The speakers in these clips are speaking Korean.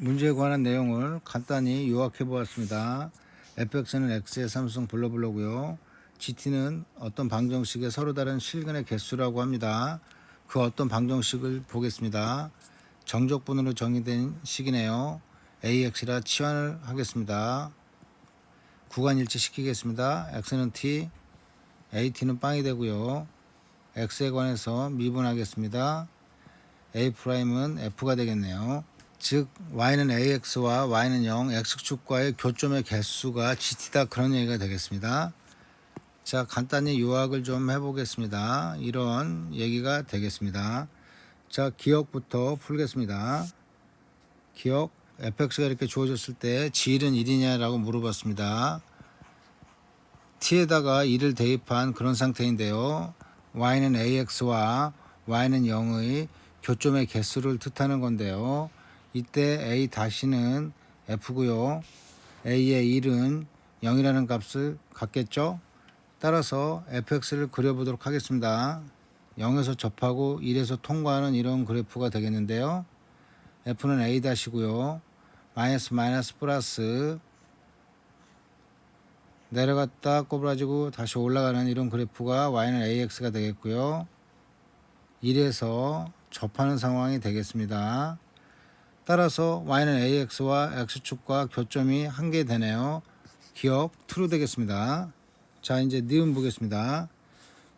문제에 관한 내용을 간단히 요약해 보았습니다. fx는 x의 삼성 블러블러고요. gt는 어떤 방정식의 서로 다른 실근의 개수라고 합니다. 그 어떤 방정식을 보겠습니다. 정적분으로 정의된 식이네요. ax라 치환을 하겠습니다. 구간 일치 시키겠습니다. x는 t, at는 빵이 되고요. x에 관해서 미분하겠습니다. a'은 f가 되겠네요. 즉 y는 ax와 y는 0, x축과의 교점의 개수가 gt다, 그런 얘기가 되겠습니다. 자, 간단히 요약을 좀 해보겠습니다. 이런 얘기가 되겠습니다. 자, 기억부터 풀겠습니다. 기억, fx가 이렇게 주어졌을 때 g는 1이냐라고 물어봤습니다. t에다가 1을 대입한 그런 상태인데요. y는 ax와 y는 0의 교점의 개수를 뜻하는 건데요. 이때 a 다시는 f고요. a의 1은 0이라는 값을 갖겠죠. 따라서 fx를 그려보도록 하겠습니다. 0에서 접하고 1에서 통과하는 이런 그래프가 되겠는데요. f는 a 다시고요. 마이너스 마이너스 플러스 내려갔다 꼬부라지고 다시 올라가는 이런 그래프가 y는 ax가 되겠고요. 1에서 접하는 상황이 되겠습니다. 따라서 y는 ax와 x축과 교점이 한 개 되네요. 기억 true 되겠습니다. 자, 이제 니은 보겠습니다.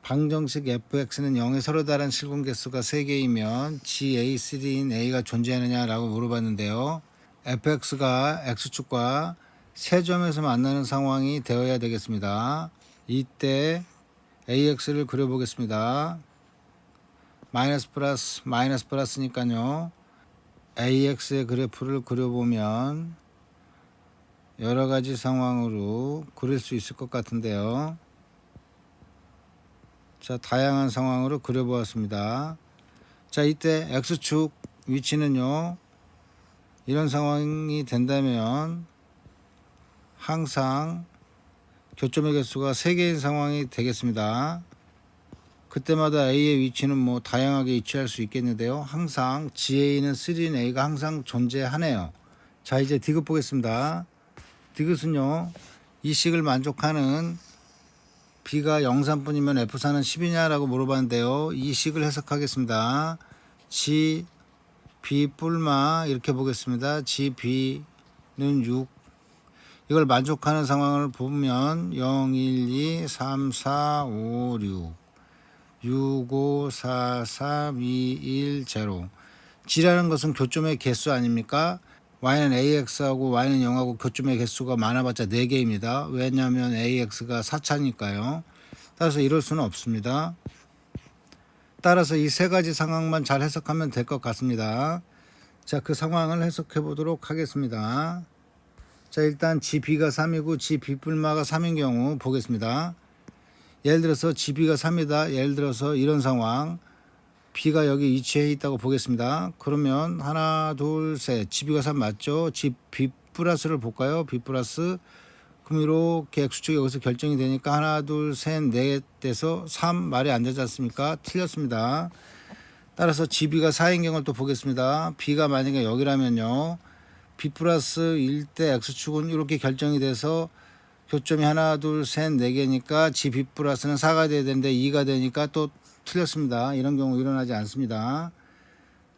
방정식 fx는 0의 서로 다른 실근개수가 3개이면 GA3인 a가 존재하느냐라고 물어봤는데요. fx가 x축과 세점에서 만나는 상황이 되어야 되겠습니다. 이때 ax를 그려보겠습니다. 마이너스 플러스 마이너스 플러스니까요. ax의 그래프를 그려보면 여러 가지 상황으로 그릴 수 있을 것 같은데요. 자, 다양한 상황으로 그려보았습니다. 자, 이때 x축 위치는요, 이런 상황이 된다면 항상 교점의 개수가 3개인 상황이 되겠습니다. 그때마다 a의 위치는 뭐 다양하게 위치할 수 있겠는데요. 항상 GA는 3인 a가 항상 존재하네요. 자, 이제 디귿 보겠습니다. 디귿은요, 이 식을 만족하는 b가 0산뿐이면 f4는 10이냐라고 물어봤는데요. 이 식을 해석하겠습니다. g b 뿔마 이렇게 보겠습니다. g b는 6, 이걸 만족하는 상황을 보면 0, 1, 2, 3, 4, 5, 6 6, 5, 4, 3, 2, 1, 0. g라는 것은 교점의 개수 아닙니까? y는 ax하고 y는 0하고 교점의 개수가 많아봤자 4개입니다. 왜냐하면 ax가 4차니까요. 따라서 이럴 수는 없습니다. 따라서 이 세 가지 상황만 잘 해석하면 될 것 같습니다. 자, 그 상황을 해석해 보도록 하겠습니다. 자, 일단 GB가 3이고 GB뿔마가 3인 경우 보겠습니다. 예를 들어서 GB가 3이다. 예를 들어서 이런 상황, B가 여기 위치해 있다고 보겠습니다. 그러면 하나, 둘, 셋, GB가 3 맞죠? GB 플러스를 볼까요? B 플러스. 그럼 이렇게 X축이 여기서 결정이 되니까 하나, 둘, 셋, 넷 돼서 3 말이 안 되지 않습니까? 틀렸습니다. 따라서 GB가 4인 경우를 또 보겠습니다. B가 만약에 여기라면요, B 플러스 1 때 X축은 이렇게 결정이 돼서 교점이 하나, 둘, 셋, 4개니까 GB 플러스는 4가 돼야 되는데 2가 되니까 또 틀렸습니다. 이런 경우 일어나지 않습니다.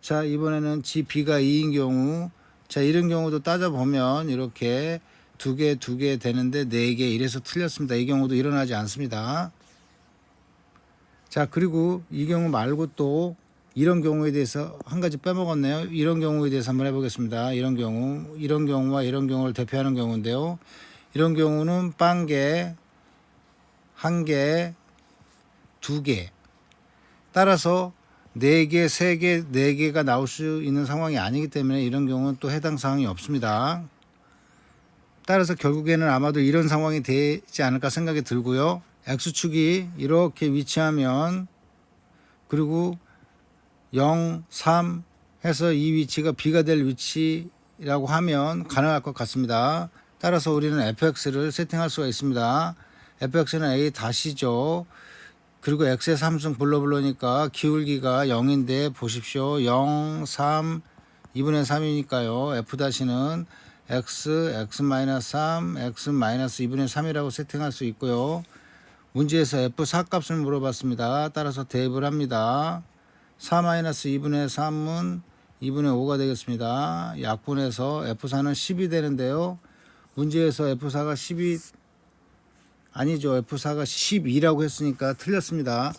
자, 이번에는 GB가 2인 경우, 자, 이런 경우도 따져보면 이렇게 2개 되는데 4개 이래서 틀렸습니다. 이 경우도 일어나지 않습니다. 자, 그리고 이 경우 말고 또 이런 경우에 대해서 한 가지 빼먹었네요. 이런 경우에 대해서 한번 해보겠습니다. 이런 경우와 이런 경우를 대표하는 경우인데요. 이런 경우는 빵개, 1개, 2개. 따라서 4개, 3개, 4개가 나올 수 있는 상황이 아니기 때문에 이런 경우는 또 해당 사항이 없습니다. 따라서 결국에는 아마도 이런 상황이 되지 않을까 생각이 들고요. X축이 이렇게 위치하면, 그리고 0, 3 해서 이 위치가 B가 될 위치라고 하면 가능할 것 같습니다. 따라서 우리는 fx를 세팅할 수가 있습니다. fx는 a 다시죠. 그리고 x의 삼승 블러블러니까 기울기가 0인데 보십시오. 0, 3, 2분의 3이니까요. F-는 x, x-3, x-2분의 3이라고 세팅할 수 있고요. 문제에서 F4 값을 물어봤습니다. 따라서 대입을 합니다. 4-2분의 3은 2분의 5가 되겠습니다. 약분해서 F4는 10이 되는데요. 문제에서 F4가 10이 아니죠. F4가 12라고 했으니까 틀렸습니다.